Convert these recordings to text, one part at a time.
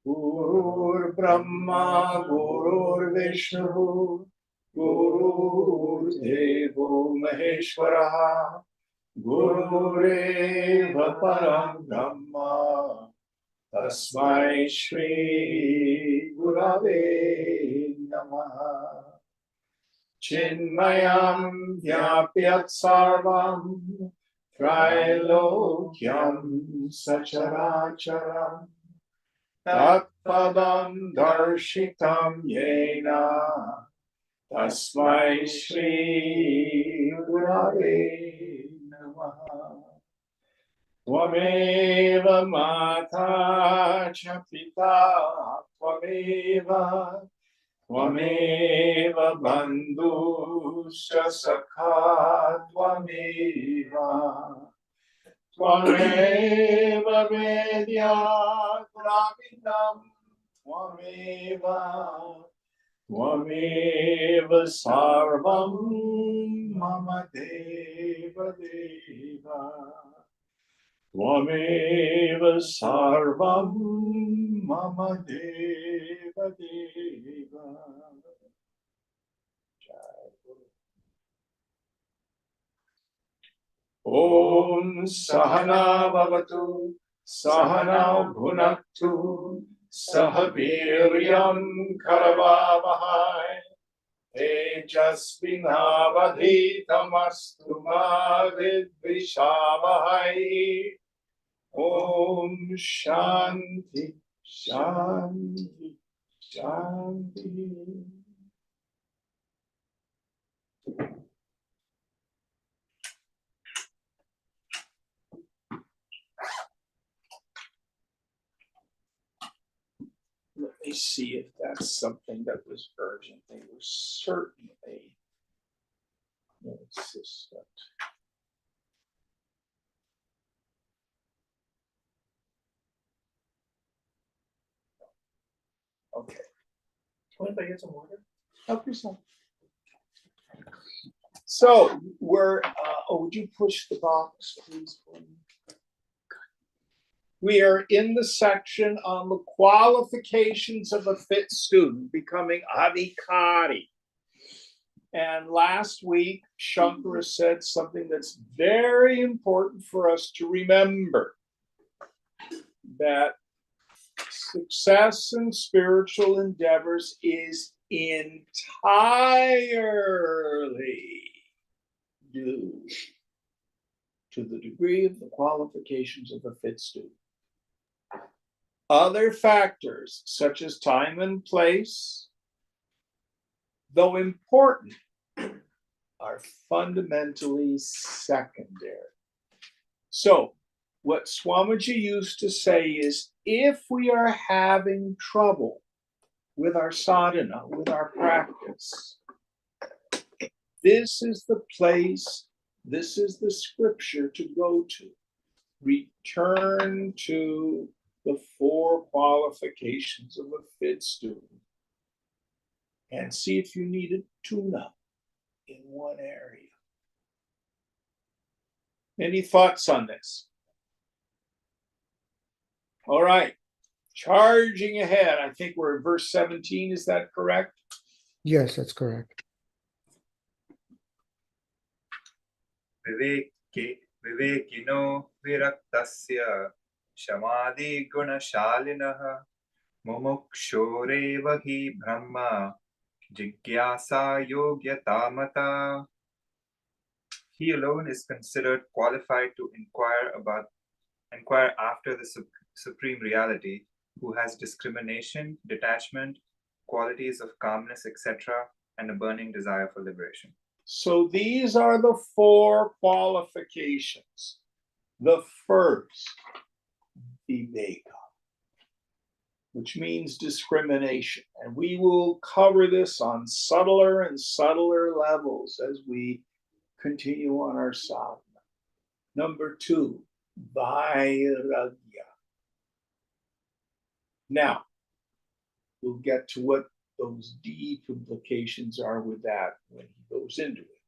Gurur Brahma, Gurur Vishnu, Guru Devo Maheshwara, Gurureva Param Brahma, Tasmai Shri Gurave Namaha. Chinmayam Vyapyat Sarvam Trilokyam Sacharacharam Tatpadam Darshitam Yena Tasmai Shri Gurave Namaha. Tvameva Mata Cha Pita Tvameva Tvameva Bandhuscha Sakha Tvameva Tvameva Vedya Dravidam Tvameva Tvameva Sarvam Mama Deva Deva Tvameva Sarvam Mama Deva Deva. Om Sahana Bhavatu Sahana Bhunaktu Sahaviryam Karavavahai Tejasvinavadhitamastu ma vidvishavahai. Om Shanti Shanti Shanti. Let me see if that's something that was urgent. They were certainly insistent. Okay. Anybody get some water? Help yourself. So we're, would you push the box, please, for me? We are in the section on the qualifications of a fit student becoming adhikari. And last week, Shankara said something that's very important for us to remember, that success in spiritual endeavors is entirely due to the degree of the qualifications of a fit student. Other factors, such as time and place, though important, are fundamentally secondary. So, what Swamiji used to say is, if we are having trouble with our sadhana, with our practice, this is the place, this is the scripture to go to. Return to the 4 qualifications of a fit student and see if you need a tune-up in one area. Any thoughts on this? All right, charging ahead. I think we're in verse 17. Is that correct? Yes, that's correct. Vivekino viraktasya shamadi gunashalinaha mumukshoreva hi brahma jigyasa yogyatamata. He alone is considered qualified to inquire after the supreme reality, who has discrimination, detachment, qualities of calmness, etc., and a burning desire for liberation. So these are the 4 qualifications. The first, Viveka, which means discrimination. And we will cover this on subtler and subtler levels as we continue on our sadhana. Number 2, Vairagya. Now, we'll get to what those deep implications are with that when he goes into it.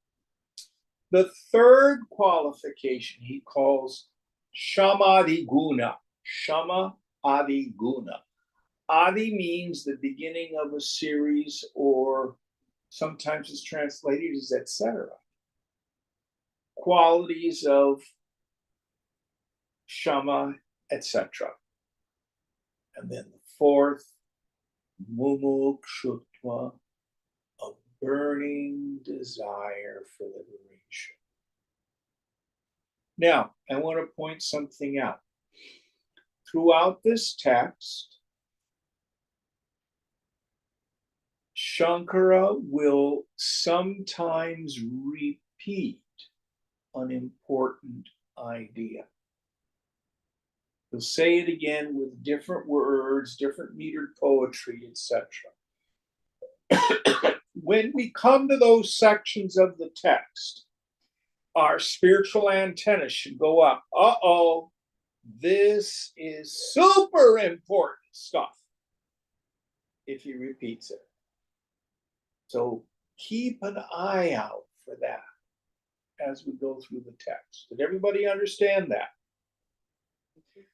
The third qualification he calls Shama Adi Guna. Shama Adi Guna. Adi means the beginning of a series, or sometimes it's translated as etc. Qualities of Shama, etc. And then the fourth, Mumukshutva, a burning desire for liberation. Now, I want to point something out. Throughout this text, Shankara will sometimes repeat an important idea. He'll say it again with different words, different metered poetry, etc. When we come to those sections of the text, our spiritual antenna should go up. Uh-oh, this is super important stuff if he repeats it. So keep an eye out for that as we go through the text. Did everybody understand that?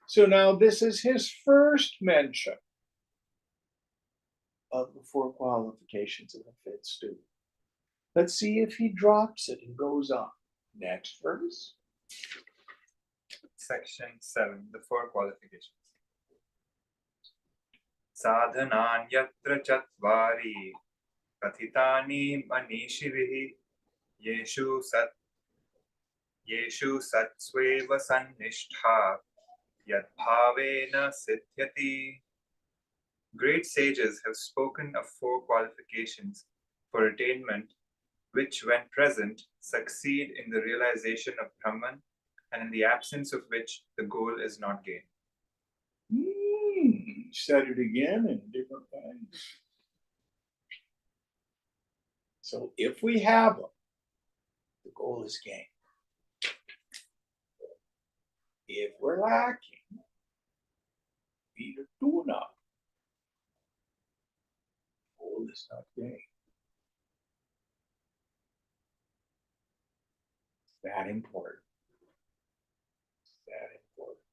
So now this is his first mention of the four qualifications of a fit student. Let's see if he drops it and goes on. Next verse. Section 7, the four qualifications. Sadhananyatra chatvari kathitani manishivihi yeshu satsveva sannistha yadbhavena siddhyati. Great sages have spoken of four qualifications for attainment, which, when present, succeed in the realization of Brahman, and in the absence of which the goal is not gained. Said it again in different ways. So if we have them, the goal is gained. If we're lacking, we do not. The goal is not gained. It's that important. That important.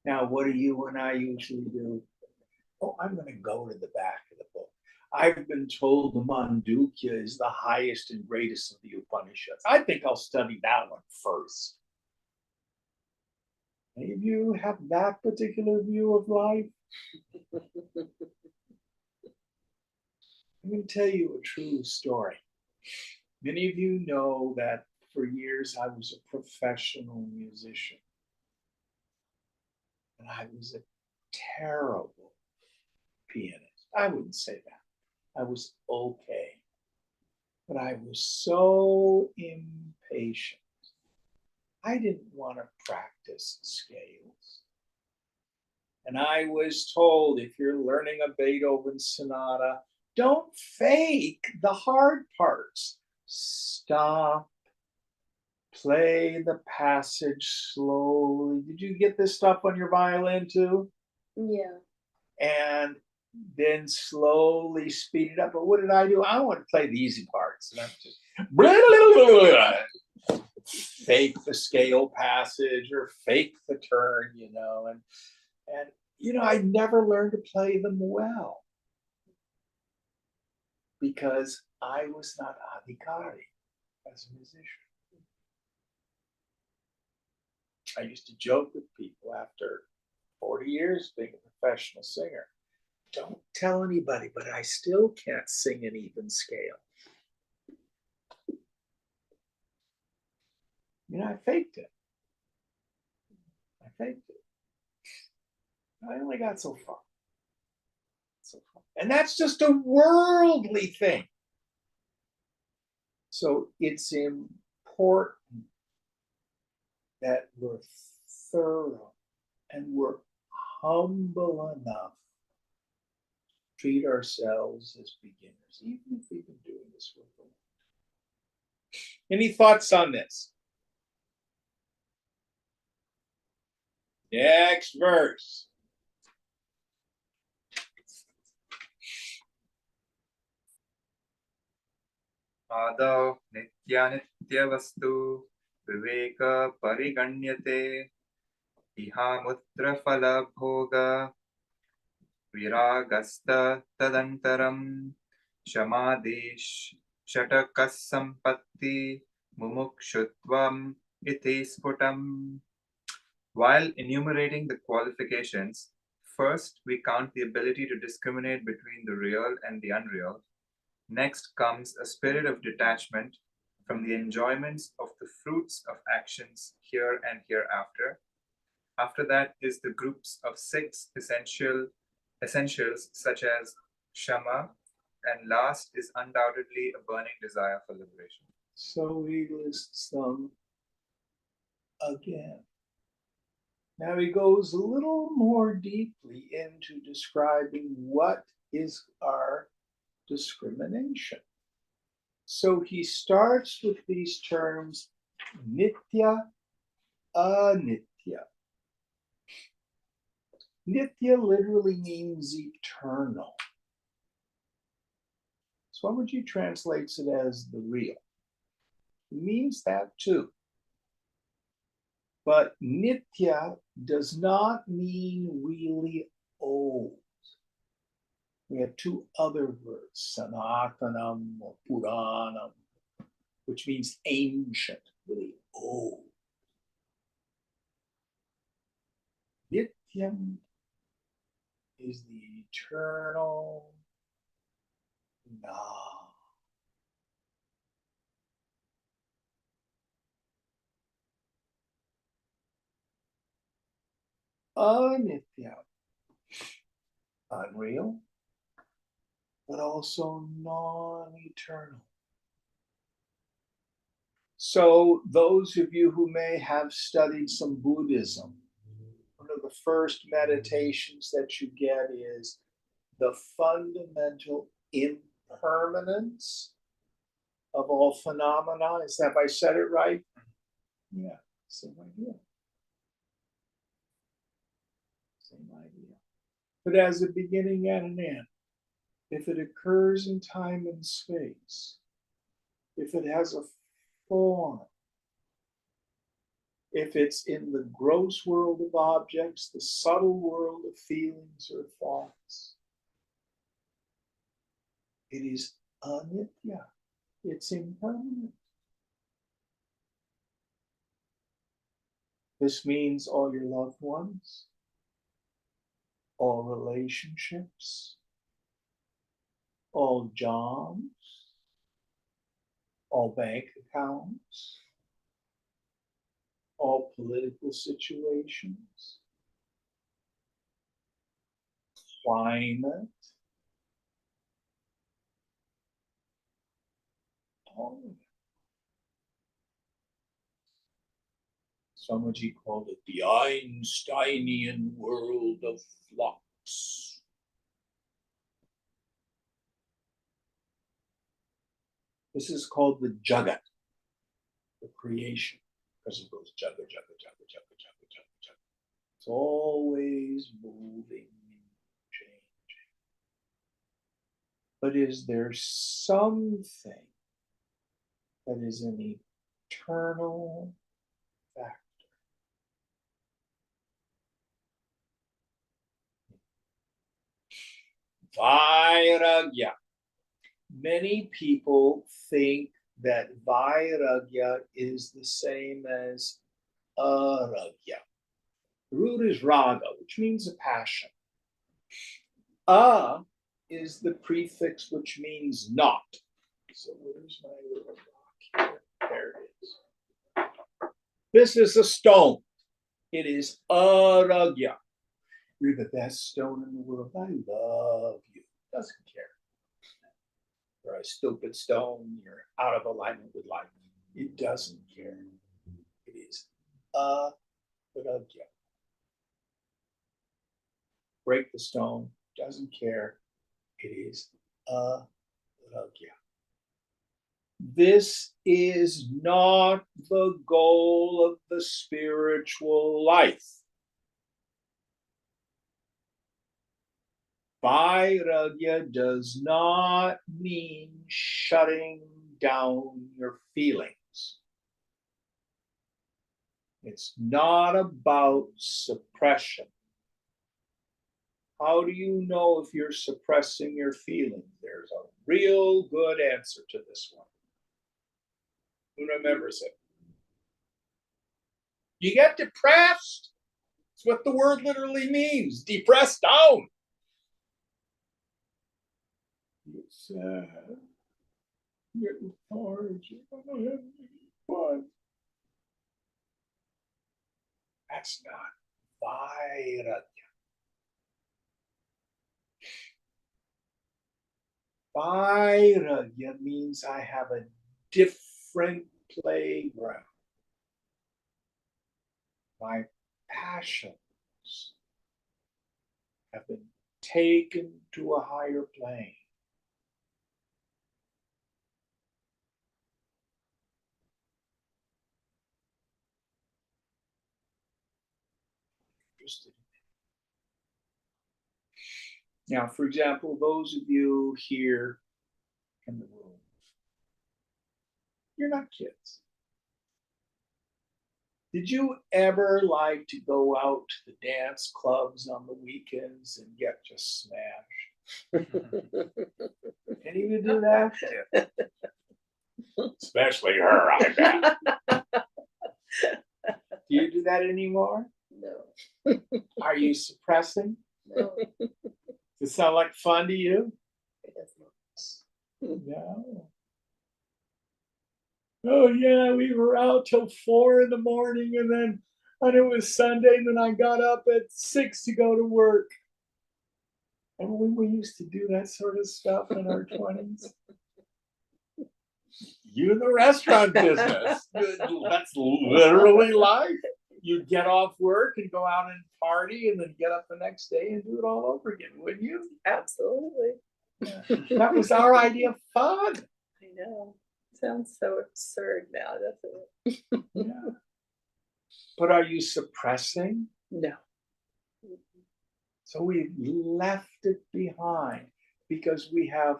Now, what do you and I usually do? Oh, I'm going to go to the back of the book. I've been told the Mandukya is the highest and greatest of the Upanishads. I think I'll study that one first. Any of you have that particular view of life? I'm going to tell you a true story. Many of you know that for years I was a professional musician. And I was a terrible pianist. I wouldn't say that. I was okay. But I was so impatient. I didn't want to practice scales. And I was told, if you're learning a Beethoven sonata, don't fake the hard parts. Stop. Play the passage slowly. Did you get this stuff on your violin too? Yeah. And then slowly speed it up. But what did I do? I want to play the easy parts. And I'm just fake the scale passage or fake the turn, and I never learned to play them well because I was not adhikari as a musician. I used to joke with people after 40 years being a professional singer. Don't tell anybody, but I still can't sing an even scale. I faked it. I only got so far. And that's just a worldly thing. So it's important that we're thorough and we're humble enough to treat ourselves as beginners, even if we've been doing this for a while. Any thoughts on this? Next verse. Adau nityanityavastu viveka pariganyate ihamutra phala bhoga viragasta tadantaram shamadesh shatakas sampatti mumukshutvam iti sputam. While enumerating the qualifications, first we count the ability to discriminate between the real and the unreal. Next comes a spirit of detachment from the enjoyments of the fruits of actions here and hereafter. After that is the groups of six essentials such as shama, and last is undoubtedly a burning desire for liberation. So he lists them again. Now he goes a little more deeply into describing what is our discrimination. So he starts with these terms nitya, anitya. Nitya literally means eternal. So what would you translate it as the real? It means that too. But nitya does not mean really old. We have two other words, sanatanam or puranam, which means ancient, really old. Nityam is the eternal now. Anitya, unreal, but also non-eternal. So those of you who may have studied some Buddhism, one of the first meditations that you get is the fundamental impermanence of all phenomena. Have I said it right? Yeah, same idea. Same idea. But as a beginning and an end, if it occurs in time and space, if it has a form, if it's in the gross world of objects, the subtle world of feelings or thoughts, it is anitya. It's impermanent. This means all your loved ones, all relationships, all jobs, all bank accounts, all political situations, climate, all of it. Somebody called it the Einsteinian world of flux. This is called the Jagat, the creation, because it goes Jaga, Jaga, Jaga, Jaga, Jaga, Jaga, Jaga. It's always moving and changing. But is there something that is an eternal factor? Vairagya. Many people think that Vairagya is the same as Aragya. The root is Raga, which means a passion. Is the prefix which means not. So where's my little rock here? There it is. This is a stone. It is Aragya. You're the best stone in the world. I love you. Doesn't care. You're a stupid stone. You're out of alignment with life. It doesn't care. It is Aragya. Break the stone. Doesn't care. It is Aragya. This is not the goal of the spiritual life. Vairagya does not mean shutting down your feelings. It's not about suppression. How do you know if you're suppressing your feelings? There's a real good answer to this one. Who remembers it? You get depressed. That's what the word literally means. Depressed down. Get sad. Get lethargic. I don't have any fun. That's not Vairagya. Vairagya means I have a different playground. My passions have been taken to a higher plane. Interested. Now, for example, those of you here in the room, you're not kids. Did you ever like to go out to the dance clubs on the weekends and get just smashed? Any of you do that? Especially her, I bet. Do you do that anymore? No, Are you suppressing? no, Does it sound like fun to you? it does not. No. Oh yeah, we were out till 4 in the morning, and it was Sunday, and then I got up at 6 to go to work. And we used to do that sort of stuff in our 20s. You in the restaurant business. That's literally life. You'd get off work and go out and party and then get up the next day and do it all over again, wouldn't you? Absolutely. That was our idea of fun. I know. Sounds so absurd now, doesn't it? Yeah. But are you suppressing? No. So we've left it behind because we have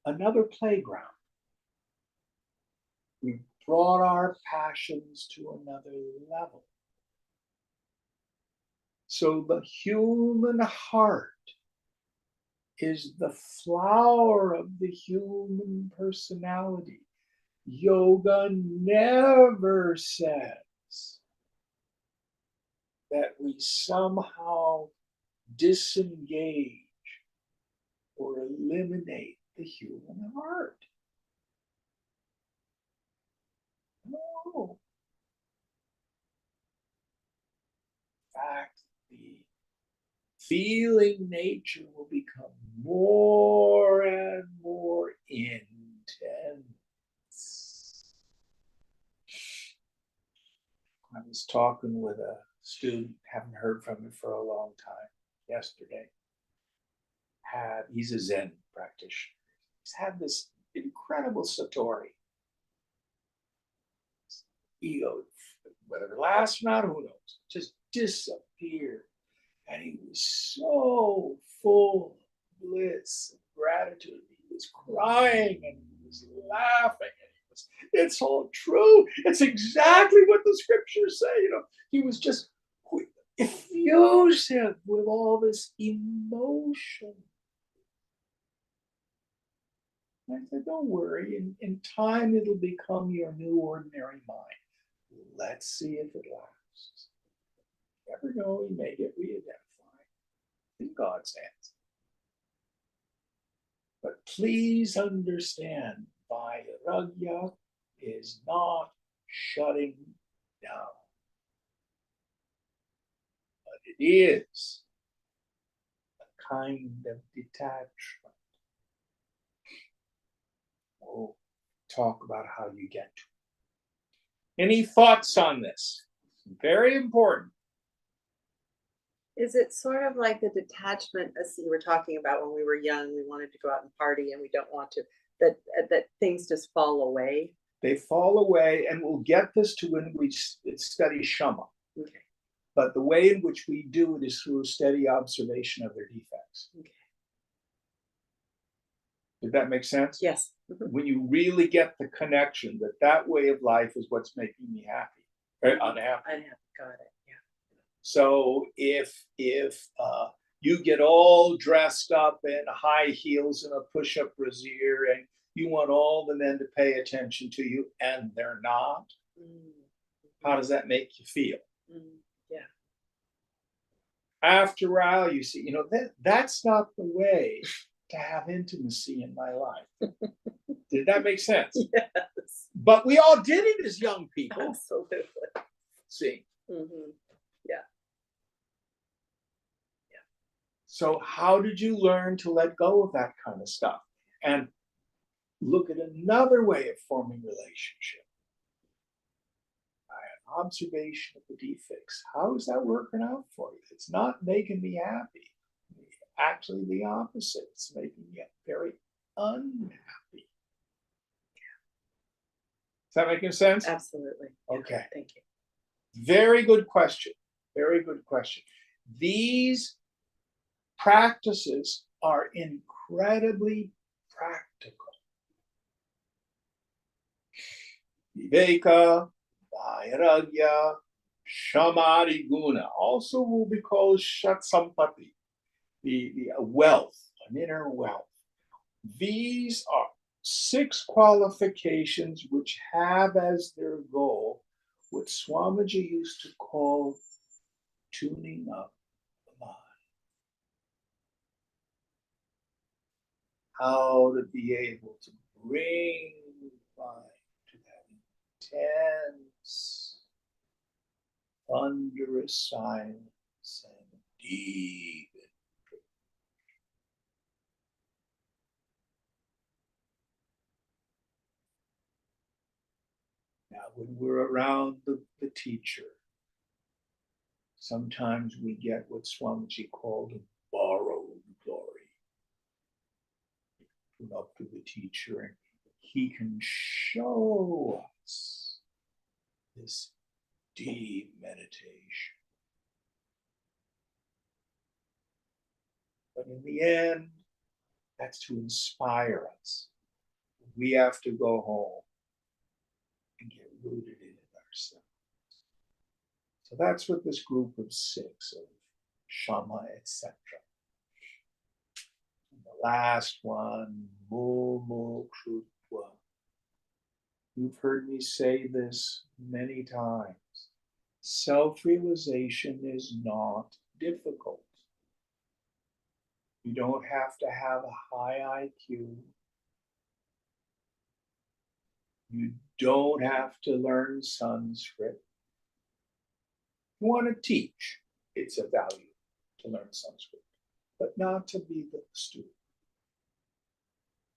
another playground. We brought our passions to another level. So the human heart is the flower of the human personality. Yoga never says that we somehow disengage or eliminate the human heart. No. In fact, the feeling nature will become more and more intense. I was talking with a student, haven't heard from him for a long time, yesterday. He's a Zen practitioner. He's had this incredible satori. Ego, whether it lasts or not, who knows? Just disappeared. And he was so full of bliss and gratitude. He was crying and he was laughing. And it's all true. It's exactly what the scriptures say. He was just effusive with all this emotion. And I said, don't worry. In time, it'll become your new ordinary mind. Let's see if it lasts. Never know, we may get re-identified in God's hands. But please understand, Vairagya is not shutting down. But it is a kind of detachment. We'll talk about how you get to it. Any thoughts on this? Very important. Is it sort of like the detachment as you were talking about when we were young, we wanted to go out and party and we don't want to, that things just fall away? They fall away, and we'll get this to when we study Shama. Okay. But the way in which we do it is through a steady observation of their defects. Okay. Did that make sense? Yes. When you really get the connection that way of life is what's making me happy, right? Unhappy. I have got it. Yeah. So if you get all dressed up in high heels and a push-up brassiere, and you want all the men to pay attention to you, and they're not. Mm, How does that make you feel? yeah. After a while, you see, that's not the way to have intimacy in my life. Did that make sense? Yes. But we all did it as young people. Absolutely. See, Mhm. so how did you learn to let go of that kind of stuff and look at another way of forming relationship? Observation of the defects. How is that working out for you? It's not making me happy. Actually, the opposite. It's making me very unhappy. Is that making sense? Absolutely. Yeah. Okay. Thank you. Very good question. Very good question. These practices are incredibly practical. Viveka, Vairagya, Shamari Guna, also will be called Shat Sampati, the wealth, an inner wealth. These are 6 qualifications which have as their goal what Swamiji used to call tuning up the mind. How to be able to bring the mind to that intense, thunderous silence and deep. Now, when we're around the teacher, sometimes we get what Swamiji called borrowed glory. Come up to the teacher and he can show us this deep meditation. But in the end, that's to inspire us. We have to go home and get rooted in it ourselves. So that's what this group of 6 of Shama, etc. The last one, Mumu Krutva. You've heard me say this many times. Self-realization is not difficult. You don't have to have a high IQ. You don't have to learn Sanskrit. You want to teach, it's a value to learn Sanskrit, but not to be the student.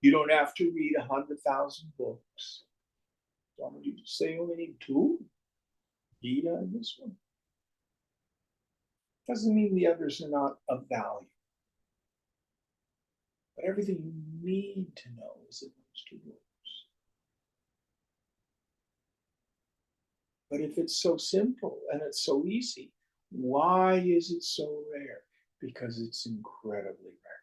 You don't have to read 100,000 books. Don't you say you only need 2? Gita and this one. Doesn't mean the others are not of value. But everything you need to know is in those 2 books. But if it's so simple and it's so easy, why is it so rare? Because it's incredibly rare.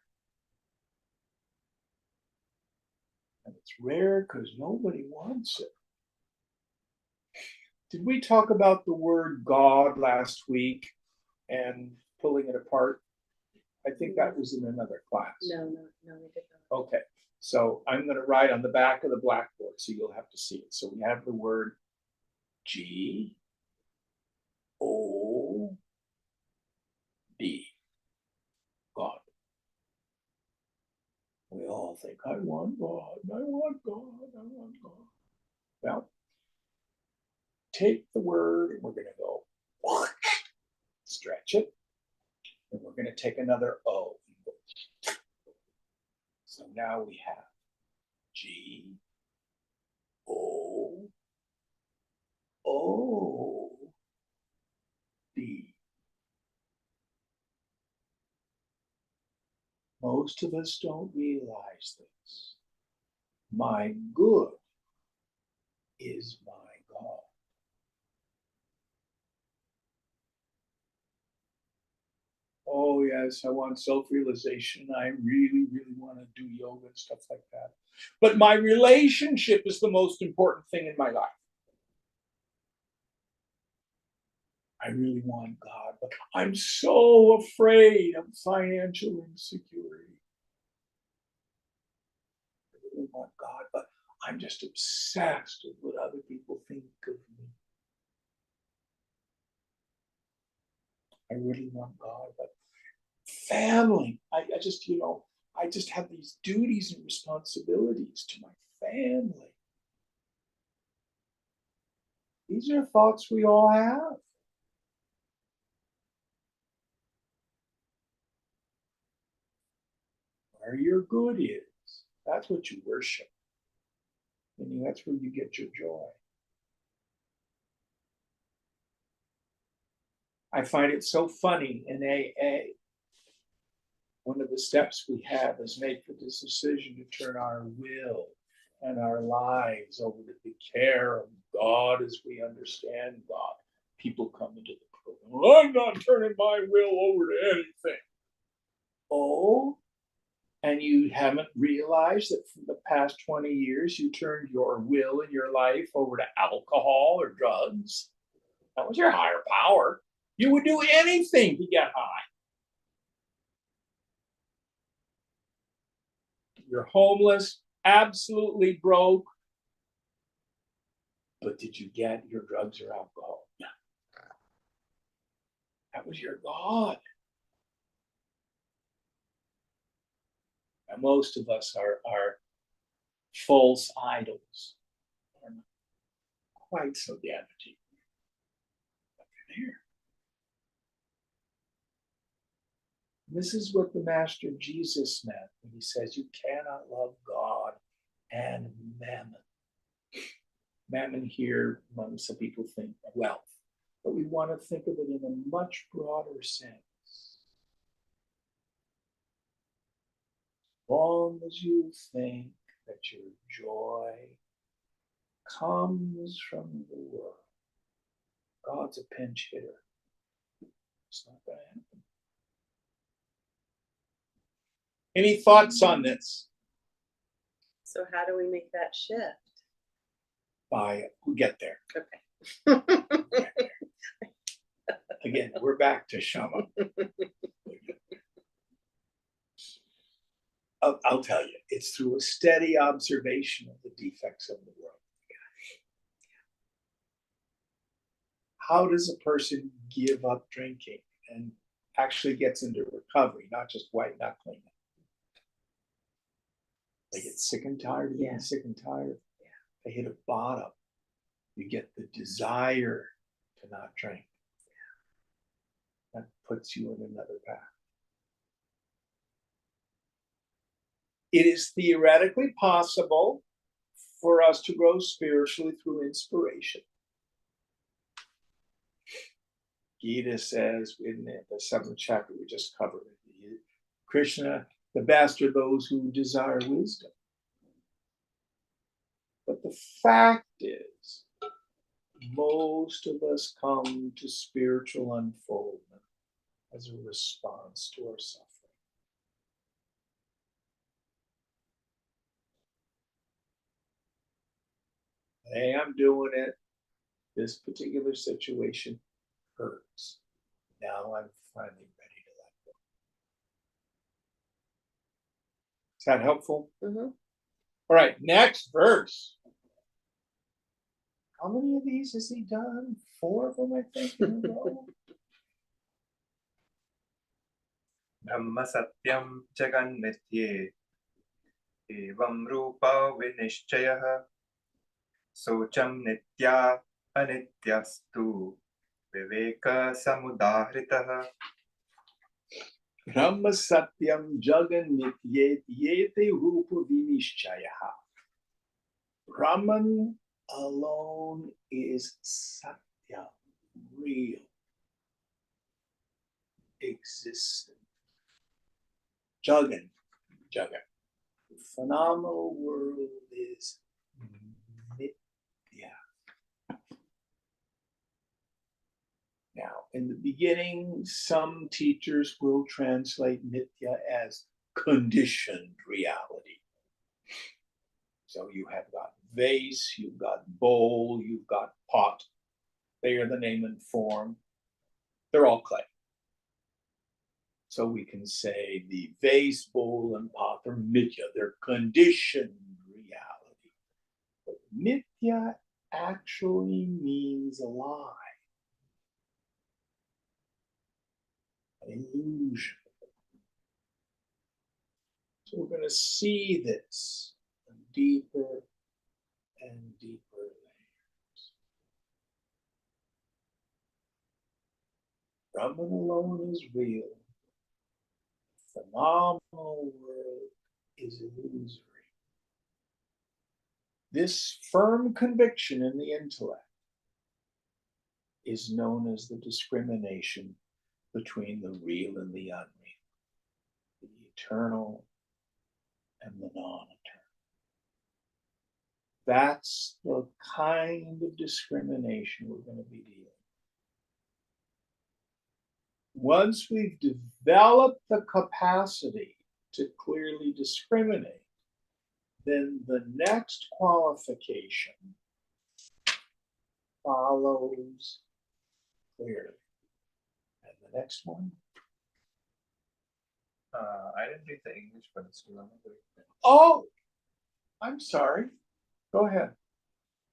And it's rare because nobody wants it. Did we talk about the word God last week and pulling it apart? I think that was in another class. No, we did not. Okay, so I'm going to write on the back of the blackboard so you'll have to see it. So we have the word G O D, God. We all think, I want God, I want God, I want God. Well, take the word and we're going to go stretch it, and we're going to take another O. So now we have G O O D. Most of us don't realize this. My good is my God. Oh, yes, I want self-realization. I really, really want to do yoga and stuff like that. But my relationship is the most important thing in my life. I really want God, but I'm so afraid of financial insecurity. I really want God, but I'm just obsessed with what other people think of me. I really want God, but family. I just, I just have these duties and responsibilities to my family. These are thoughts we all have. Where your good is, that's what you worship. And that's where you get your joy. I find it so funny in AA. One of the steps we have is make the decision to turn our will and our lives over to the care of God as we understand God. People come into the program, well, I'm not turning my will over to anything. Oh, and you haven't realized that for the past 20 years, you turned your will and your life over to alcohol or drugs. That was your higher power. You would do anything to get high. You're homeless, absolutely broke. But did you get your drugs or alcohol? No. That was your God. And most of us are false idols. They're not quite so damaging. But they're there. This is what the Master Jesus meant when he says you cannot love God and mammon. Mammon here, some people think wealth, but we want to think of it in a much broader sense. As long as you think that your joy comes from the world, God's a pinch hitter. It's not going to happen. Any thoughts on this? So how do we make that shift? We'll get there. Okay. Again, we're back to Shama. I'll tell you, it's through a steady observation of the defects of the world. How does a person give up drinking and actually gets into recovery, not just white knuckling it? They get sick and tired of being sick and tired. They hit a bottom. You get the desire to not drink. That puts you in another path. It is theoretically possible for us to grow spiritually through inspiration. Gita says in the 7th chapter we just covered, Krishna, the best are those who desire wisdom. But the fact is, most of us come to spiritual unfoldment as a response to our suffering. Hey, I'm doing it. This particular situation hurts. Now I'm finally ready to let go. Is that helpful? Mm-hmm. All right, next verse. How many of these has he done? 4 of them, I think, in a row. Brahma satyam jagan mithye evam rupa vinishchayah socham nitya anityastu viveka samudahritah. Brahma satyam jagan nityete rupa vinishchaya. Brahman alone is satya, real, existent. Jagan. The phenomenal world is nitya. Now, in the beginning, some teachers will translate nitya as conditioned reality. So you have got vase, you've got bowl, you've got pot. They are the name and form. They're all clay. So we can say the vase, bowl, and pot are mitya. They're conditioned reality. But mitya actually means a lie, an illusion. So we're going to see this in deeper and deeper layers. Brahman alone is real. The phenomenal world is illusory. This firm conviction in the intellect is known as the discrimination between the real and the unreal, the eternal and the non-eternal. That's the kind of discrimination we're going to be dealing with. Once we've developed the capacity to clearly discriminate, then the next qualification follows clearly. And the next one? I didn't read the English, but it's still on the way. Oh, I'm sorry. Go ahead.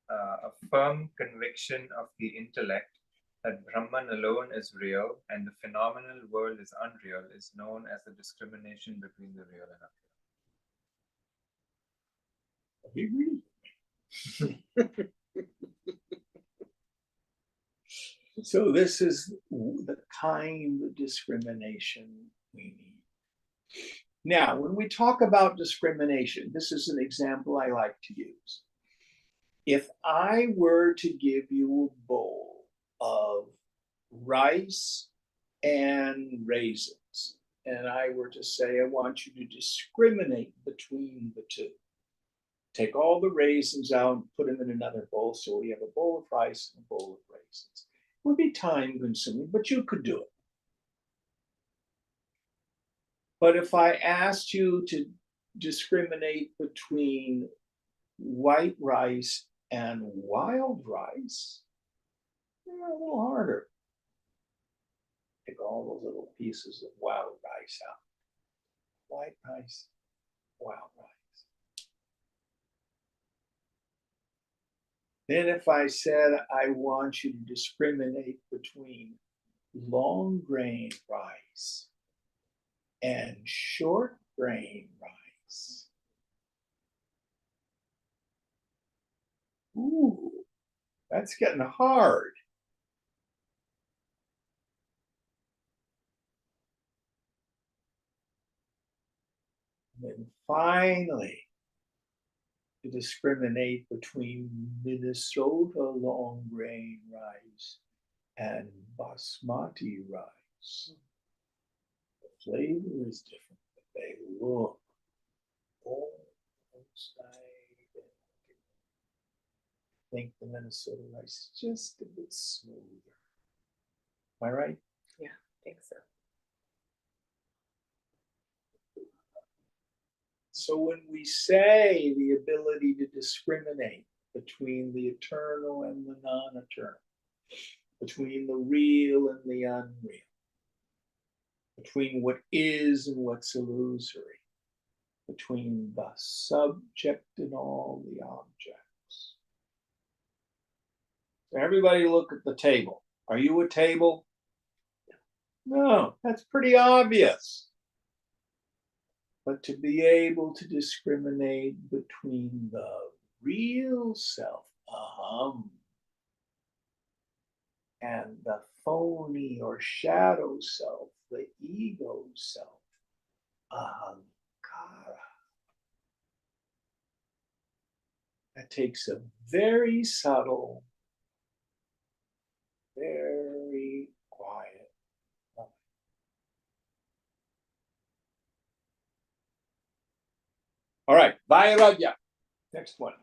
A firm conviction of the intellect that Brahman alone is real and the phenomenal world is unreal is known as the discrimination between the real and unreal. So this is the kind of discrimination we need. Now, when we talk about discrimination, this is an example I like to use. If I were to give you a bowl of rice and raisins, and I were to say, I want you to discriminate between the two. Take all the raisins out and put them in another bowl. So we have a bowl of rice and a bowl of raisins. It would be time consuming, but you could do it. But if I asked you to discriminate between white rice and wild rice, a little harder. Take all those little pieces of wild rice out. White rice, wild rice. Then if I said, I want you to discriminate between long grain rice and short grain rice. Ooh, that's getting hard. And then finally, to discriminate between Minnesota long grain rice and basmati rice. The flavor is different, but they look almost like. I think the Minnesota rice is just a bit smoother. Am I right? Yeah, I think so. So when we say the ability to discriminate between the eternal and the non-eternal, between the real and the unreal, between what is and what's illusory, between the subject and all the objects. So everybody look at the table. Are you a table? No, that's pretty obvious. But to be able to discriminate between the real self, aham, and the phony or shadow self, the ego self, ahankara. That takes a very subtle, very quiet moment. All right, Vairagya. Next one.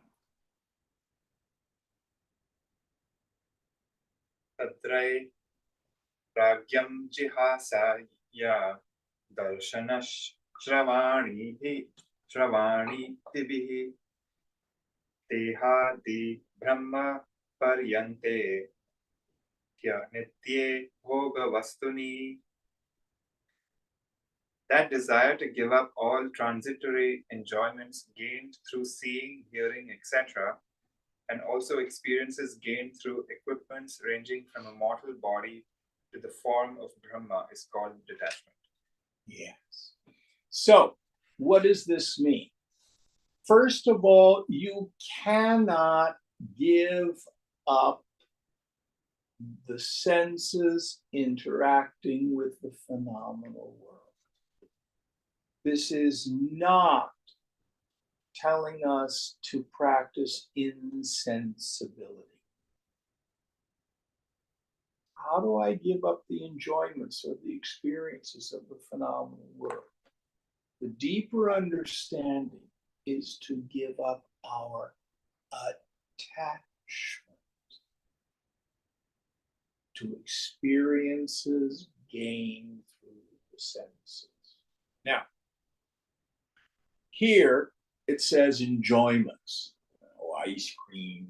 Tadrai Pragyam Jihasaya Darshanash Shravani Tibihi Tehadi Brahma Paryante Anikya Nitye Bhoga Vastuni. That desire to give up all transitory enjoyments gained through seeing, hearing, etc., and also experiences gained through equipments ranging from a mortal body to the form of Brahma is called detachment. Yes. So, what does this mean? First of all, you cannot give up the senses interacting with the phenomenal world. This is not telling us to practice insensibility. How do I give up the enjoyments or the experiences of the phenomenal world? The deeper understanding is to give up our attachment to experiences gained through the senses. Now, here it says enjoyments, ice cream,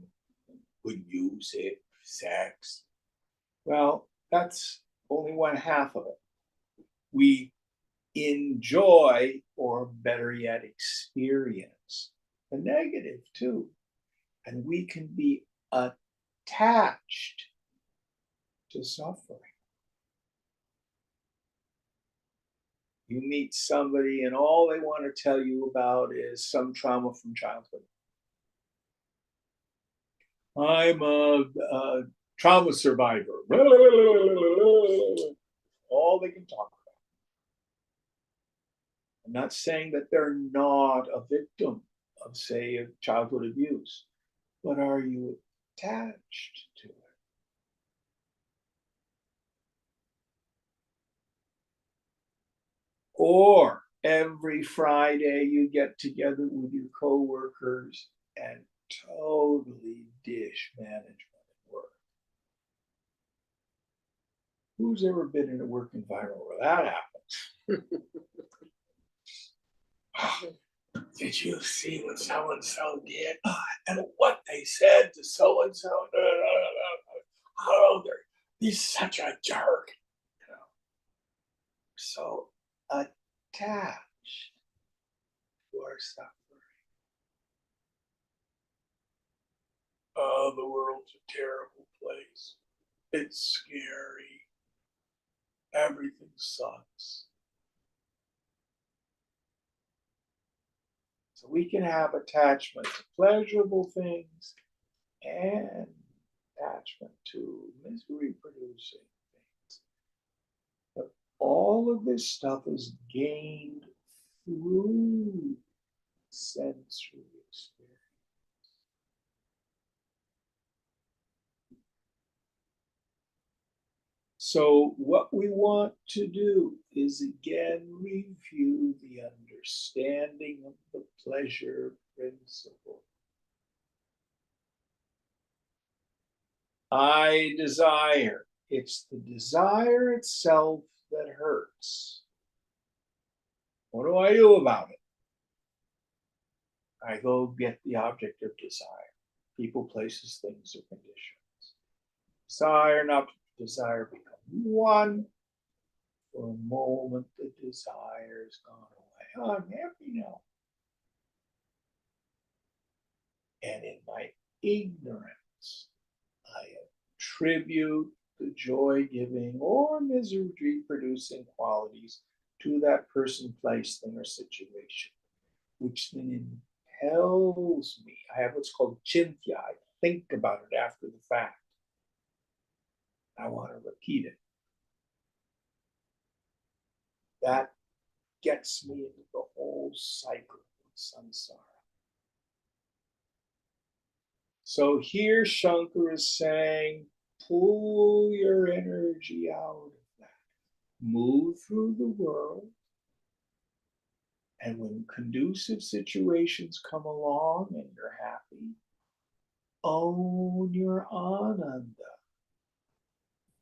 good music, sex. Well, that's only one half of it. We enjoy, or better yet, experience the negative too. And we can be attached to suffering. You meet somebody and all they want to tell you about is some trauma from childhood. I'm a trauma survivor. All they can talk about. I'm not saying that they're not a victim of, say, of childhood abuse, but are you attached to it? Or every Friday you get together with your coworkers and totally dish management at work. Who's ever been in a work environment where that happens? Did you see what so and so did? And what they said to so and so? Oh, he's such a jerk. You know, so attached to our suffering. Oh, the world's a terrible place. It's scary. Everything sucks. So we can have attachment to pleasurable things and attachment to misery producing things. But all of this stuff is gained through sensory experience. So, what we want to do is again review the understanding of the pleasure principle. I desire. It's the desire itself that hurts. What do I do about it? I go get the object of desire. People, places, things, or conditions. Desire, not desire, become one. For a moment, the desire is gone away. Oh, I'm happy now. And in my ignorance, I attribute the joy-giving or misery-producing qualities to that person, place, thing, or situation, which then impels me. I have what's called chintya. I think about it after the fact. I want to repeat it. That gets me into the whole cycle of samsara. So here Shankar is saying, pull your energy out of that. Move through the world. And when conducive situations come along and you're happy, own your ananda.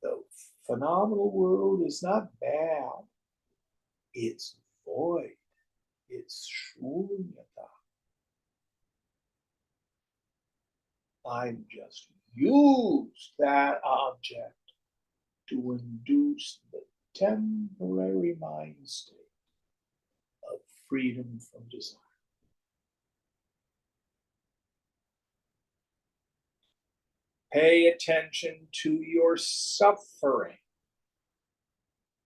The phenomenal world is not bad. It's void. It's shunyata. I've just used that object to induce the temporary mind state of freedom from desire. Pay attention to your suffering.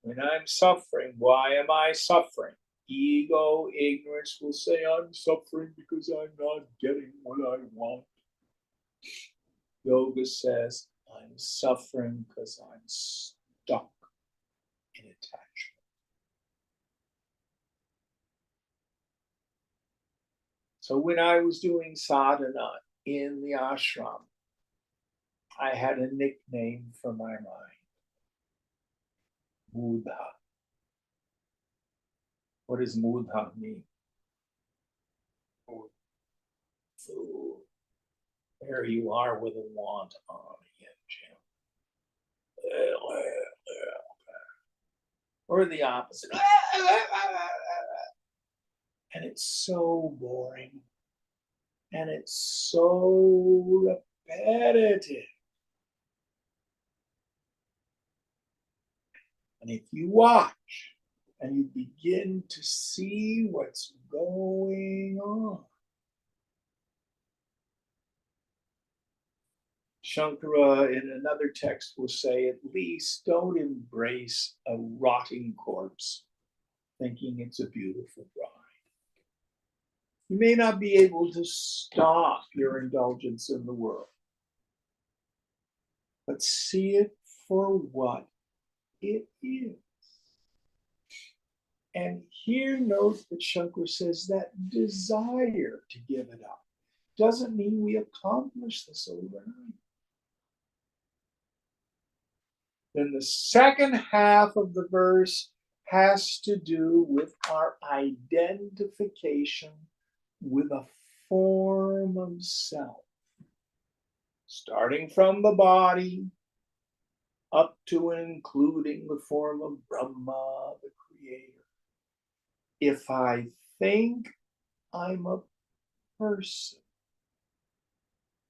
When I'm suffering, why am I suffering? Ego, ignorance will say, I'm suffering because I'm not getting what I want. Yoga says, I'm suffering because I'm stuck in attachment. So when I was doing sadhana in the ashram, I had a nickname for my mind. Mudha. What does mudha mean? Food. There you are with a want on again, Jim. Or the opposite. And it's so boring. And it's so repetitive. And if you watch and you begin to see what's going on, Shankara in another text will say, at least don't embrace a rotting corpse thinking it's a beautiful bride. You may not be able to stop your indulgence in the world, but see it for what it is. And here note that Shankara says that desire to give it up doesn't mean we accomplish this overnight. Then the second half of the verse has to do with our identification with a form of self, starting from the body up to and including the form of Brahma, the creator. If I think I'm a person,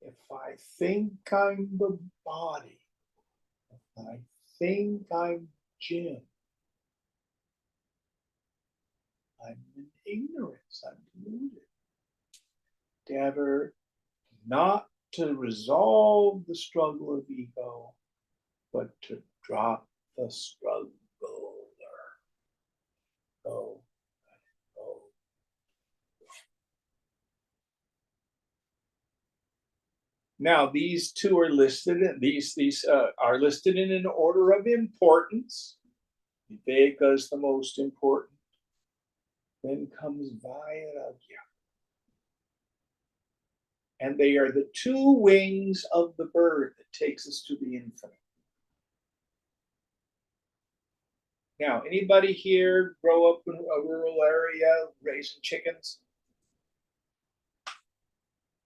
if I think I'm the body, if I think I'm Jim, I'm in ignorance, I'm deluded. Endeavor not to resolve the struggle of ego, but to drop the struggle. Go, go. Now, these two are listed, and these are listed in an order of importance. Viveka is the most important. Then comes Vairagya. And they are the two wings of the bird that takes us to the infinite. Now, anybody here grow up in a rural area raising chickens?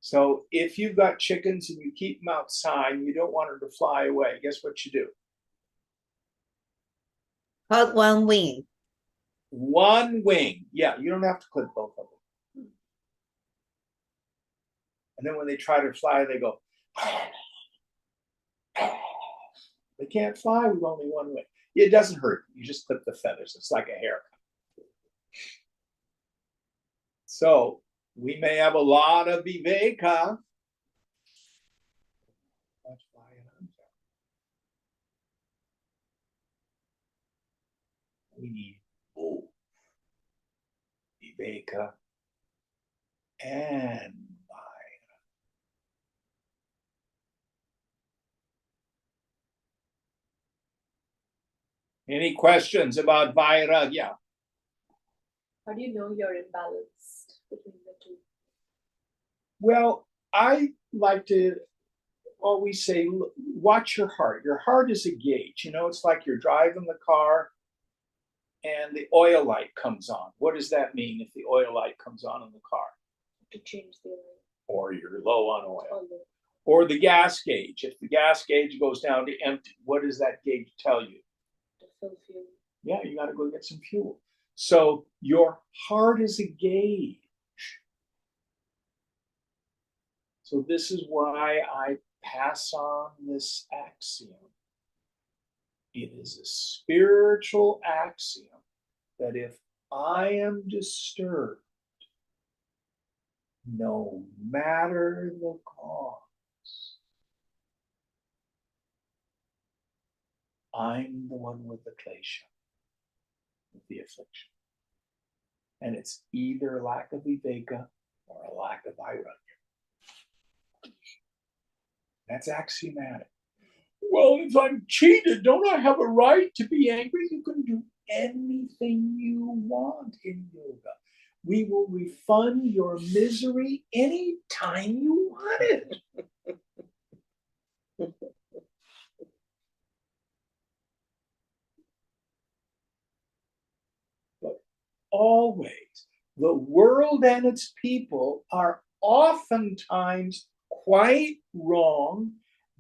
So if you've got chickens and you keep them outside and you don't want them to fly away, guess what you do? Cut one wing. One wing. Yeah, you don't have to clip both of them. And then when they try to fly, they go. They can't fly with only one wing. It doesn't hurt. You just clip the feathers. It's like a haircut. So we may have a lot of Viveka. We need both Viveka and Vairagya. Any questions about Vairagya? How do you know you're imbalanced between the two? Well, I like to always say, watch your heart. Your heart is a gauge. You know, it's like you're driving the car and the oil light comes on. What does that mean if the oil light comes on in the car? To change the oil. Or you're low on oil. Or the gas gauge. If the gas gauge goes down to empty, what does that gauge tell you? To fill fuel. Yeah, you got to go get some fuel. So your heart is a gauge. So this is why I pass on this axiom. It is a spiritual axiom that if I am disturbed, no matter the cause, I'm the one with the klesha, with the affliction. And it's either a lack of viveka or a lack of vairagya. That's axiomatic. Well, if I'm cheated, don't I have a right to be angry? You can do anything you want in yoga. We will refund your misery anytime you want it. But always, the world and its people are oftentimes quite wrong,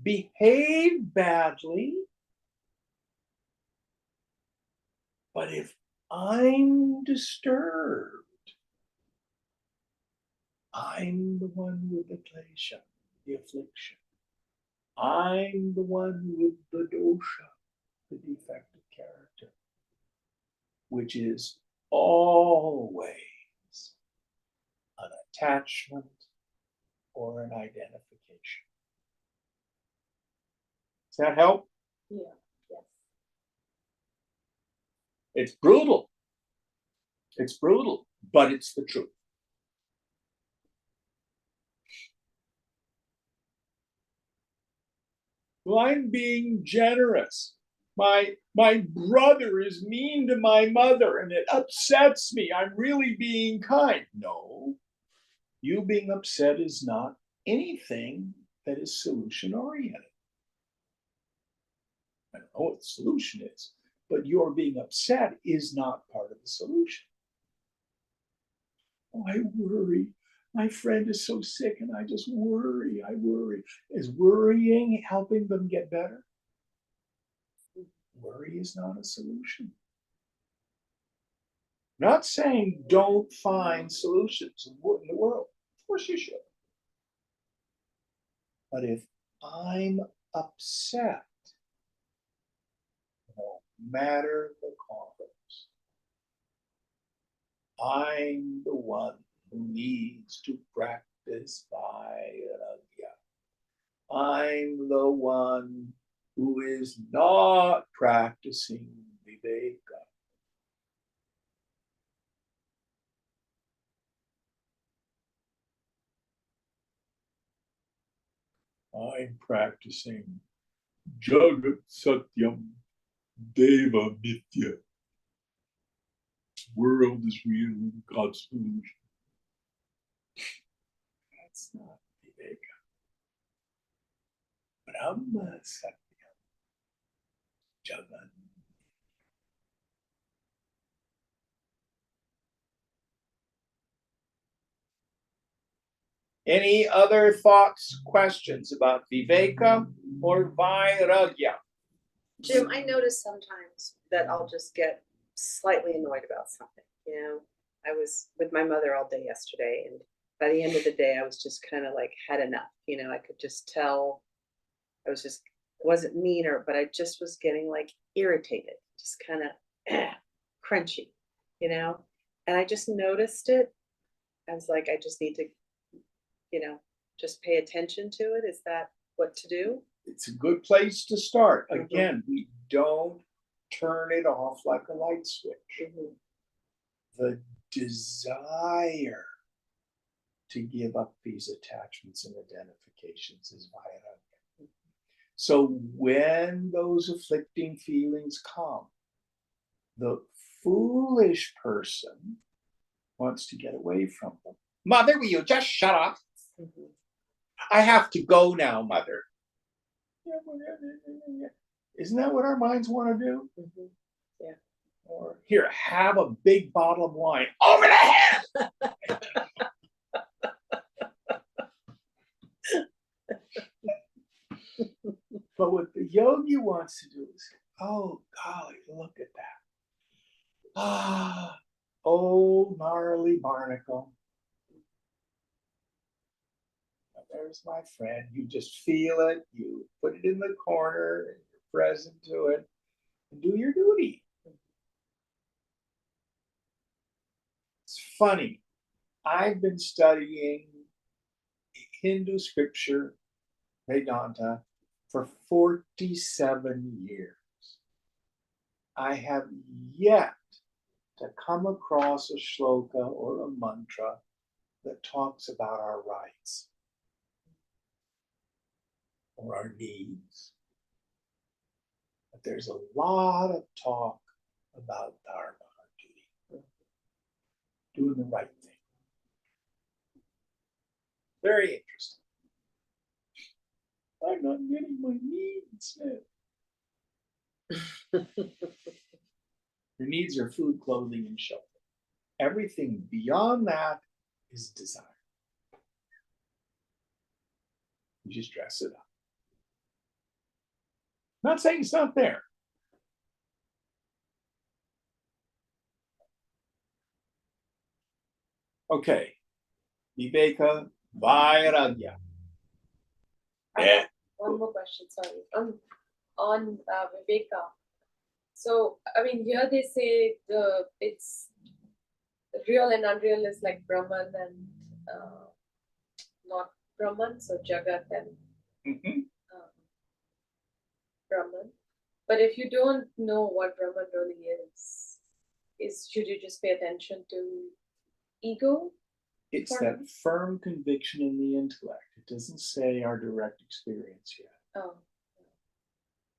behave badly. But if I'm disturbed, I'm the one with the klesha, the affliction. I'm the one with the dosha, the defective character, which is always an attachment or an identification. Does that help? Yeah. Yes. It's brutal. It's brutal, but it's the truth. Well, I'm being generous. My brother is mean to my mother and it upsets me. I'm really being kind. No, you being upset is not anything that is solution oriented. I don't know what the solution is, but your being upset is not part of the solution. Oh, I worry. My friend is so sick and I just worry. I worry. Is worrying helping them get better? Worry is not a solution. Not saying don't find solutions in the world. Of course you should. But if I'm upset, no matter the cause, I'm the one who needs to practice vairagya. I'm the one who is not practicing viveka. I'm practicing Jagat Satyam Deva Mithya. World is real and God's illusion. That's not Viveka. Brahma Satyam Jagat. Any other thoughts, questions about Viveka or Vairagya? Jim, I notice sometimes that I'll just get slightly annoyed about something. I was with my mother all day yesterday, and by the end of the day, I was just kind of like had enough. I could just tell I was just wasn't mean but I just was getting like irritated, just kind of crunchy, and I just noticed it. I was like, I just need to, just pay attention to it. Is that what to do? It's a good place to start. Again, we don't turn it off like a light switch. The desire to give up these attachments and identifications is vairagya. So when those afflicting feelings come, the foolish person wants to get away from them. Mother, will you just shut up? I have to go now, Mother. Isn't that what our minds want to do? Yeah. Or here, have a big bottle of wine over the head. But what the yogi wants to do is, oh golly, look at that. Ah, oh gnarly barnacle. There's my friend. You just feel it. You put it in the corner. And you're present to it. and do your duty. It's funny. I've been studying Hindu scripture, Vedanta, for 47 years. I have yet to come across a shloka or a mantra that talks about our rights or our needs. But there's a lot of talk about dharma, our duty, doing the right thing. Very interesting. I'm not getting my needs met. Your needs are food, clothing, and shelter. Everything beyond that is desire. You just dress it up. I'm not saying it's not there. Okay. Viveka Vairagya. Yeah. One more question, sorry. On Viveka. So, I mean, here they say it's the real and unreal is like Brahman and not Brahman, so Jagat and Mhm. Brahman. But if you don't know what Brahman really is should you just pay attention to ego? It's that firm conviction in the intellect. It doesn't say our direct experience yet. Oh,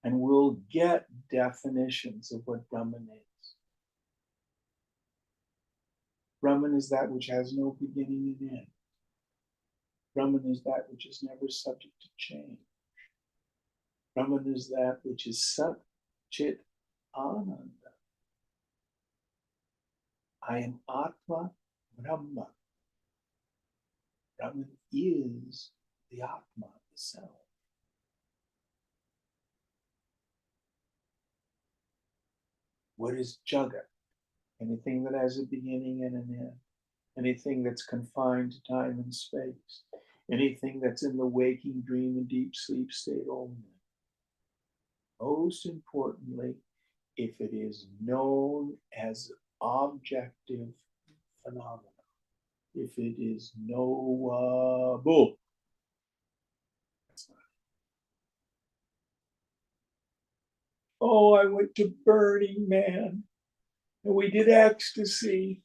And we'll get definitions of what Brahman is. Brahman is that which has no beginning and end. Brahman is that which is never subject to change. Brahman is that which is Sat Chit Ananda. I am Atma Brahma. Brahman is the Atma, the self. What is Jagat? Anything that has a beginning and an end. Anything that's confined to time and space. Anything that's in the waking, dream, and deep sleep state only. Most importantly, if it is known as objective phenomena. If it is knowable. That's not it. Oh, I went to Burning Man and we did ecstasy.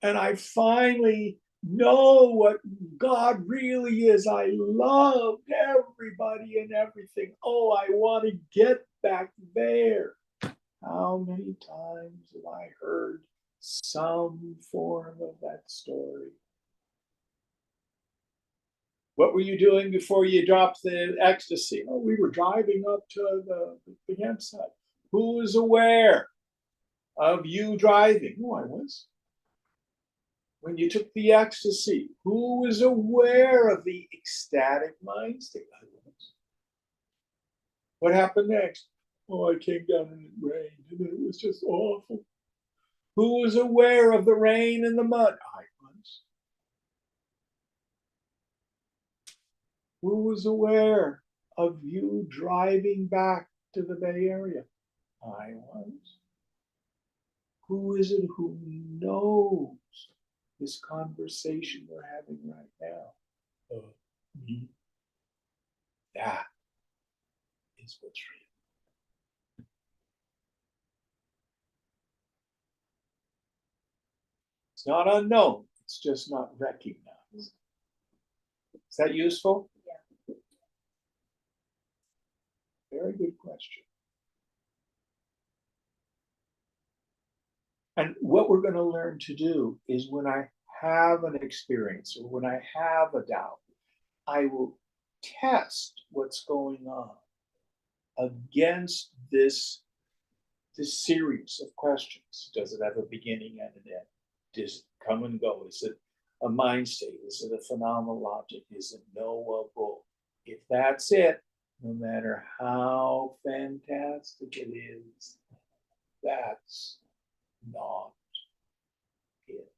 And I finally know what God really is. I loved everybody and everything. Oh, I want to get back there. How many times have I heard some form of that story? What were you doing before you dropped the ecstasy? Oh, we were driving up to the campsite. Who was aware of you driving? Oh, I was. When you took the ecstasy, who was aware of the ecstatic mind state? I was. What happened next? Oh, I came down and it rained and it was just awful. Who was aware of the rain and the mud? I was. Who was aware of you driving back to the Bay Area? I was. Who is it who knows this conversation we're having right now? Me. That is what's real. It's not unknown, it's just not recognized. Is that useful? yeah. Very good question. And what we're going to learn to do is when I have an experience or when I have a doubt, I will test what's going on against this series of questions. Does it have a beginning and an end? Does it come and go? Is it a mind state? Is it a phenomenal object? Is it knowable? If that's it, no matter how fantastic it is, that's not it.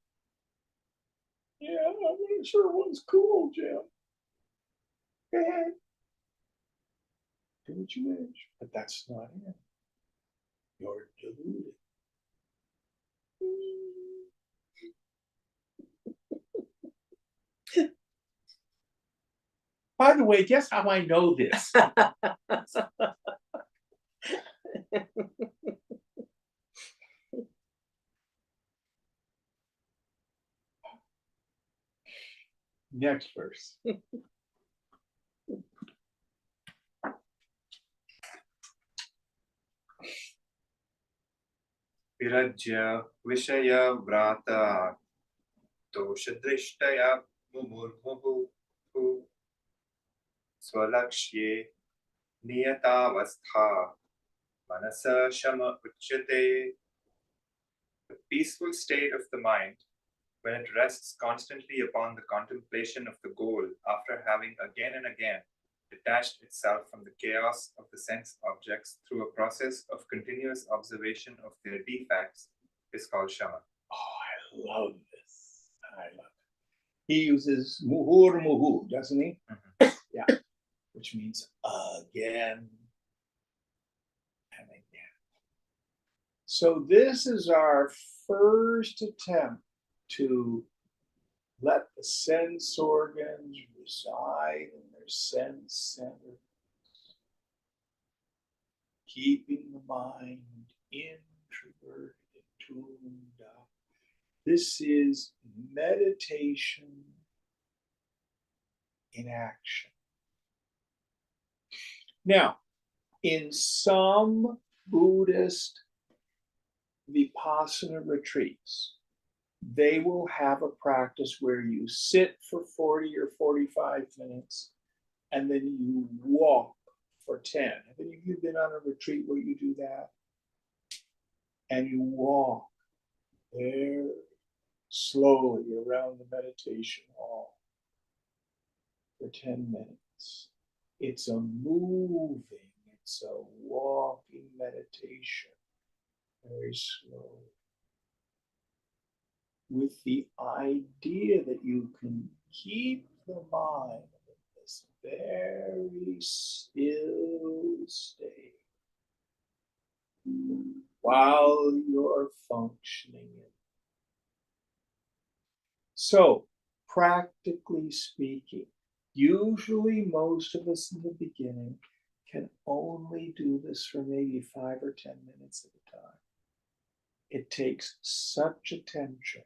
Yeah, I'm not sure one's cool, Jim. Go ahead. Do what you wish, but that's not it. you're deluded. By the way, guess how I know this? Next verse. Virajya Vishaya Vrata Doshadrishtaya Mumurmuhu Swalakshye Niyatavastha Manasa Shama Uchyate. The peaceful state of the mind, when it rests constantly upon the contemplation of the goal after having again and again detached itself from the chaos of the sense objects through a process of continuous observation of their defects, is called shama. Oh, I love this. I love it. He uses muhur muhu, doesn't he? Yeah, which means again and again. So this is our first attempt to let the sense organs reside in their sense center, keeping the mind introverted and tuned up. This is meditation in action. Now, in some Buddhist Vipassana retreats, they will have a practice where you sit for 40 or 45 minutes and then you walk for 10. Have any of you been on a retreat where you do that? And you walk very slowly around the meditation hall for 10 minutes. It's a moving, it's a walking meditation, very slow, with the idea that you can keep the mind in this very still state while you're functioning. So, practically speaking, usually most of us in the beginning can only do this for maybe 5 or 10 minutes at a time. It takes such attention.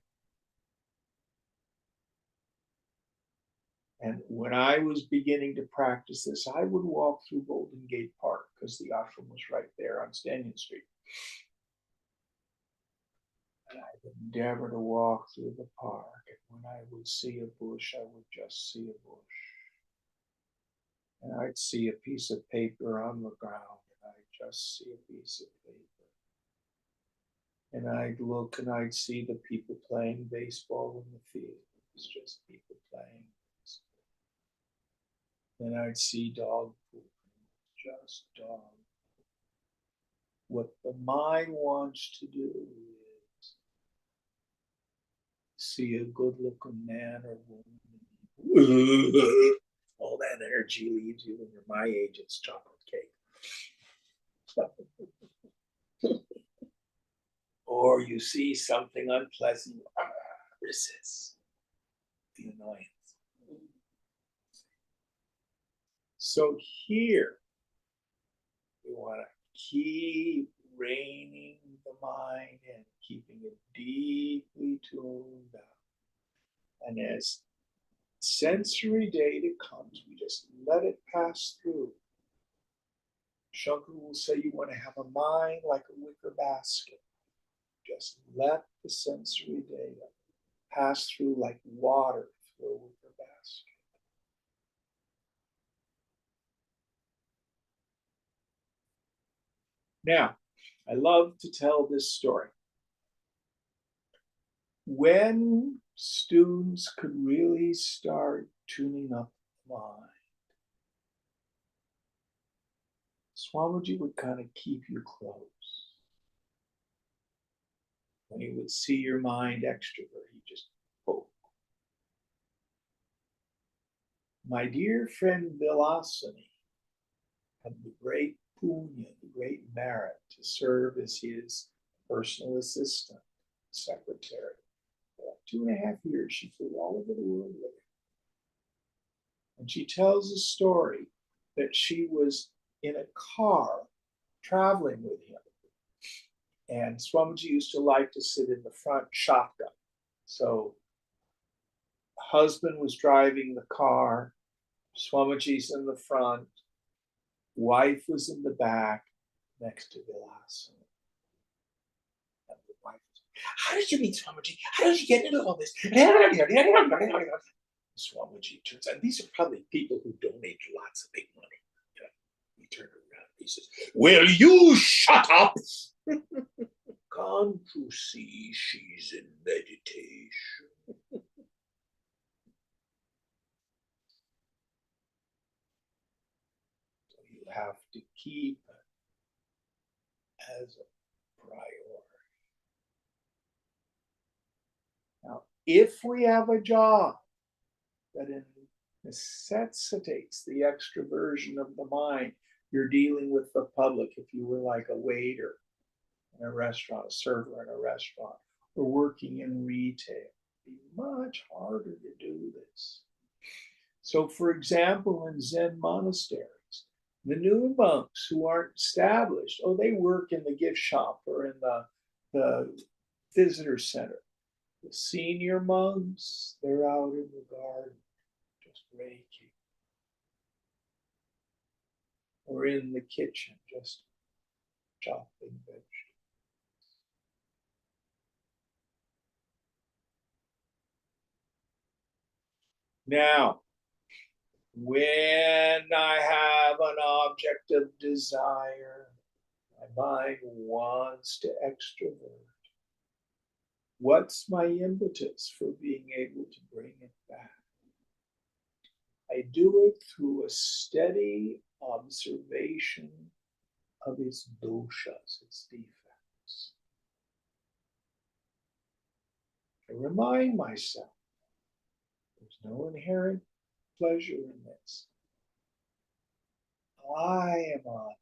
And when I was beginning to practice this, I would walk through Golden Gate Park because the ashram was right there on Stanton Street. And I would endeavor to walk through the park. And when I would see a bush, I would just see a bush. And I'd see a piece of paper on the ground, and I'd just see a piece of paper. And I'd look and I'd see the people playing baseball in the field. It was just people playing. Then I'd see dog poop, just dog. What the mind wants to do is see a good-looking man or woman. All that energy leaves you when you're my age, it's chocolate cake. Or you see something unpleasant, resist the annoyance. So here, we want to keep reining the mind and keeping it deeply tuned up. And as sensory data comes, we just let it pass through. Shankar will say you want to have a mind like a wicker basket. Just let the sensory data pass through like water through a wicker basket. Now, I love to tell this story. When students could really start tuning up the mind, Swamiji would kind of keep you close. When he would see your mind extrovert, he'd just poke. My dear friend Vilasani had the great punya, the great merit, to serve as his personal assistant, secretary. For like 2.5 years, she flew all over the world with him. And she tells a story that she was in a car traveling with him. And Swamiji used to like to sit in the front shotgun. So husband was driving the car, Swamiji's in the front, wife was in the back next to Vilas. And the wife was, how did you meet Swamiji? How did you get into all this? Swamiji turns out, these are probably people who donate lots of big money. You know, he turned around, he says, will you shut up? Can't you see she's in meditation? So you have to keep it as a priority. Now, if we have a job that necessitates the extroversion of the mind, you're dealing with the public. If you were like a waiter in a restaurant, a server in a restaurant, or working in retail, it'd be much harder to do this. So, for example, in Zen monasteries, the new monks who aren't established, they work in the gift shop or in the visitor center. The senior monks, they're out in the garden, just raking, or in the kitchen, just chopping vegetables. Now, when I have an object of desire, my mind wants to extrovert. What's my impetus for being able to bring it back? I do it through a steady observation of its doshas, its defects. I remind myself there's no inherent pleasure in this. I am on.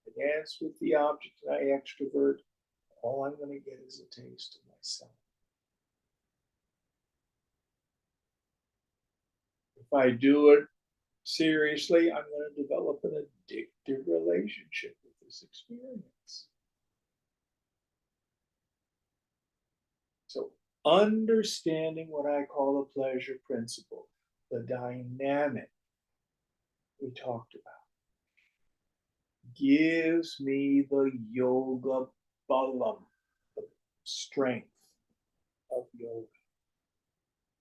I dance with the object and I extrovert. All I'm going to get is a taste of myself. If I do it seriously, I'm going to develop an addictive relationship with this experience. So, understanding what I call the pleasure principle, the dynamic we talked about, gives me the yoga balam, the strength of yoga,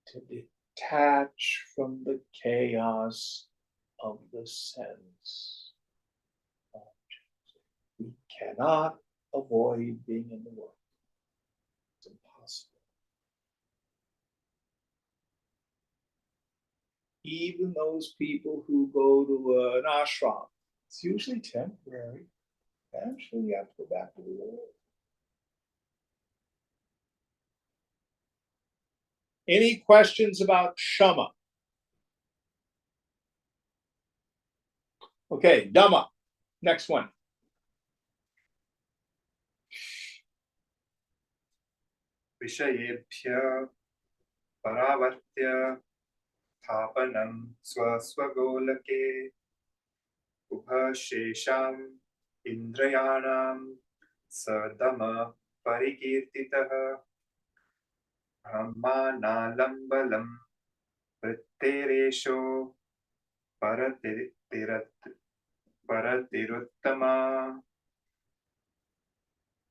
to detach from the chaos of the sense objects. We cannot avoid being in the world. It's impossible. Even those people who go to an ashram, it's usually temporary. Eventually, you have to go back to the world. Any questions about Shama? Okay, Dhamma. Next one. Vishayebhya paravartya thapanam swaswagolake ubhashesham indrayanam sadama parikirtitaha brahmanalambalam vritteresho paratiruttama.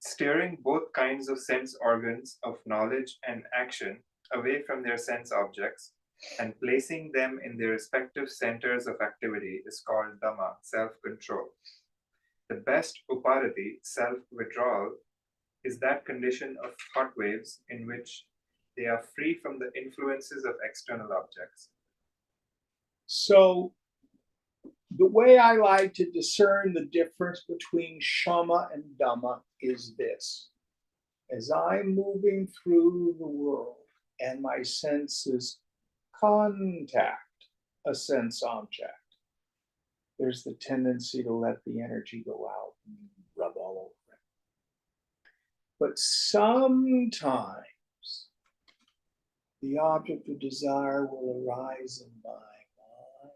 Steering both kinds of sense organs of knowledge and action away from their sense objects and placing them in their respective centers of activity is called Dhamma, self-control. The best uparati, self-withdrawal, is that condition of thought waves in which they are free from the influences of external objects. So, the way I like to discern the difference between Shama and Dhamma is this. As I'm moving through the world and my senses contact a sense object, there's the tendency to let the energy go out and rub all over it. But sometimes the object of desire will arise in my mind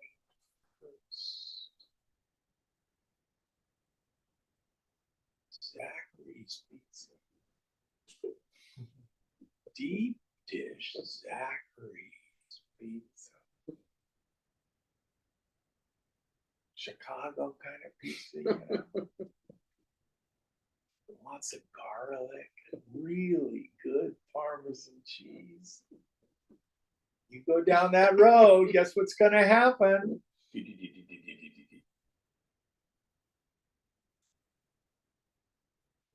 first. Zachary's pizza. Deep dish Zachary's pizza. Chicago kind of pizza, you know. Lots of garlic and really good Parmesan cheese. You go down that road, guess what's going to happen?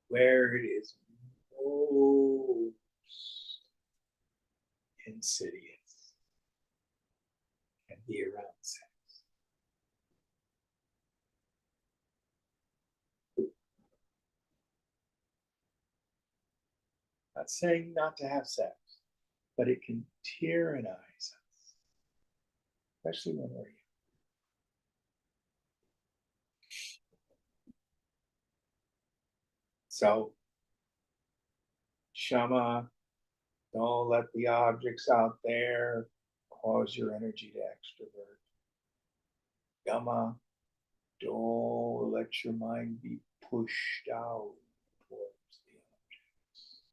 Where it is most insidious can be around sex. Not saying not to have sex, but it can tyrannize us, especially when we're young. So, Shama, don't let the objects out there cause your energy to extrovert. Yama, don't let your mind be pushed out towards the objects.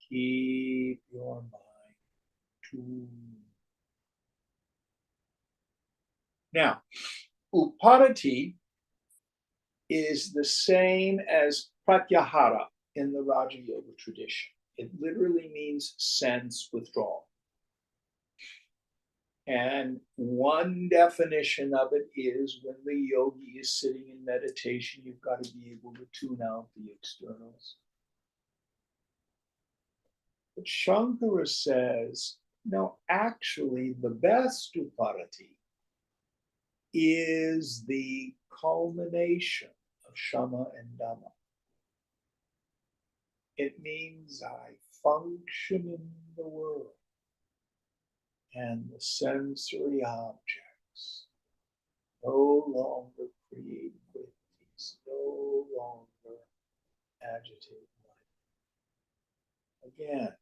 Keep your mind tuned. Now, Upadati is the same as Pratyahara in the Raja Yoga tradition. It literally means sense withdrawal. And one definition of it is when the yogi is sitting in meditation, you've got to be able to tune out the externals. But Shankara says, no, actually, the best Upadati is the culmination of Shama and Dhamma. It means I function in the world and the sensory objects no longer create qualities, no longer agitate life. Again,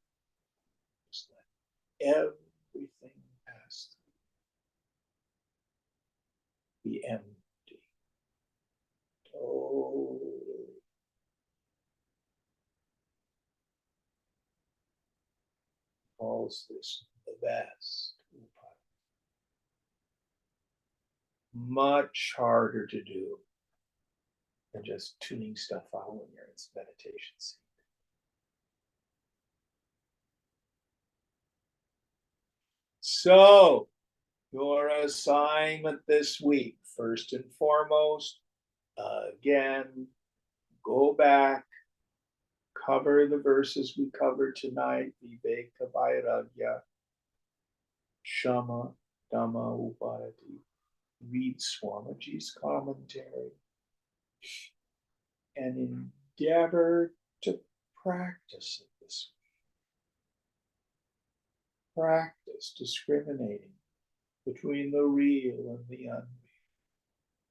just let everything pass through. Be empty. Totally. Calls this the best. Much harder to do than just tuning stuff out when you're in meditation seat. So, your assignment this week, first and foremost, again, go back, cover the verses we covered tonight, Viveka Vairagya, Shama, Dhamma, Upadati. Read Swamiji's commentary and endeavor to practice it this week. Practice discriminating between the real and the unreal,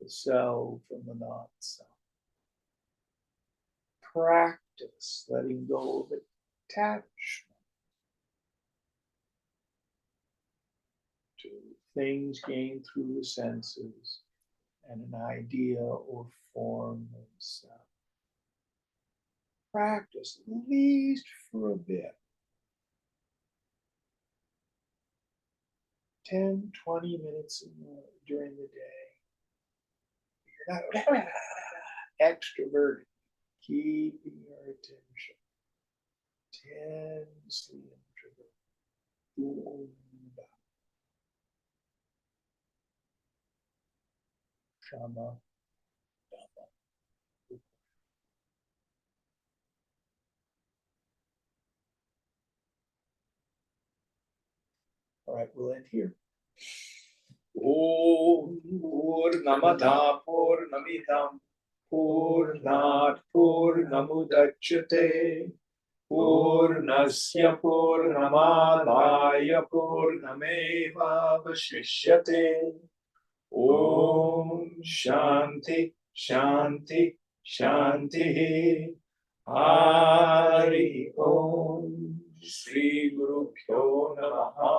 the self and the not self. Practice letting go of attachment to things gained through the senses and an idea or form of self. Practice, at least for a bit. 10, 20 minutes during the day. You're not extroverted. Keeping your attention tensely introverted. Shama, Dhamma. All right, we'll end here. Om Purnamada Purnamidam Purnat Purnamudachyate Purnasya Purnamadaya Purnameva Vashishyate Om Shanti, Shanti, Shanti. Hari Om. Shri Guru Pyo Namaha.